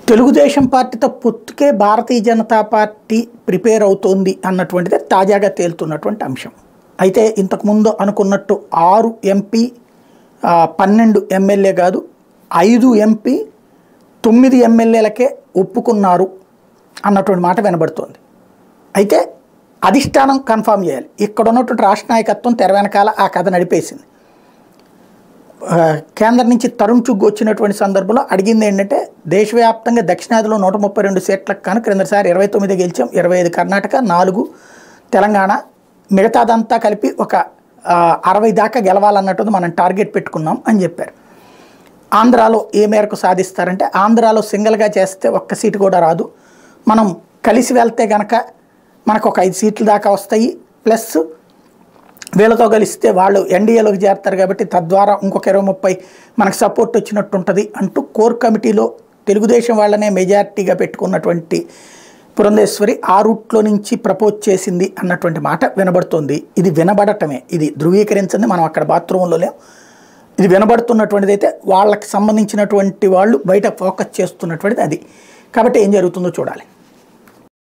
తెలుగుదేశం పార్టీతో పొత్తుకే Bharatiya Janata party prepare అవుతోంది అన్నటువంటిదే తాజాగా తేలుతున్నటువంటి అంశం. అయితే ఇంతకుముందు అనుకున్నట్టు 6 ఎంపీ 12 ఎమ్మెల్యే కాదు 5 ఎంపీ 9 ఎమ్మెల్యేలకే ఒప్పుకున్నారు అన్నటువంటి మాట వినబడుతోంది. అయితే అధిష్టానం కన్ఫర్మ్ చేయాలి. ఇక్కడ ఉన్నటువంటి రాష్ట్ర నాయకత్వం తెర వెనకాల ఆ కథ నడిపేసింది. కేంద్రం నుంచి తరుణ్ చుగ్ వచ్చినటువంటి సందర్భంలో అడిగింది ఏంటంటే, దేశవ్యాప్తంగా దక్షిణాదిలో 132 సీట్లకు కాను క్రిందసారి 29 గెలిచాం, 25 కర్ణాటక, 4 తెలంగాణ, మిగతాదంతా కలిపి ఒక 60 దాకా గెలవాలన్నట్టు మనం టార్గెట్ పెట్టుకున్నాం అని చెప్పారు. ఆంధ్రాలో ఏ మేరకు సాధిస్తారంటే, ఆంధ్రాలో సింగిల్గా చేస్తే ఒక్క సీటు కూడా రాదు, మనం కలిసి వెళ్తే కనుక మనకు ఒక 5 సీట్లు దాకా వస్తాయి, ప్లస్ వీళ్ళతో కలిస్తే వాళ్ళు ఎన్డీఏలోకి చేరుతారు కాబట్టి తద్వారా ఇంకొక 20-30 మనకు సపోర్ట్ వచ్చినట్టు ఉంటుంది అంటూ కోర్ కమిటీలో తెలుగుదేశం వాళ్ళనే మెజారిటీగా పెట్టుకున్నటువంటి పురంధేశ్వరి ఆ రూట్లో నుంచి ప్రపోజ్ చేసింది అన్నటువంటి మాట వినబడుతుంది. ఇది వినబడటమే, ఇది ధృవీకరించింది, మనం అక్కడ బాత్రూంలో లేం. ఇది వినబడుతున్నటువంటిది అయితే వాళ్ళకి సంబంధించినటువంటి వాళ్ళు బయట ఫోకస్ చేస్తున్నటువంటిది అది. కాబట్టి ఏం జరుగుతుందో చూడాలి.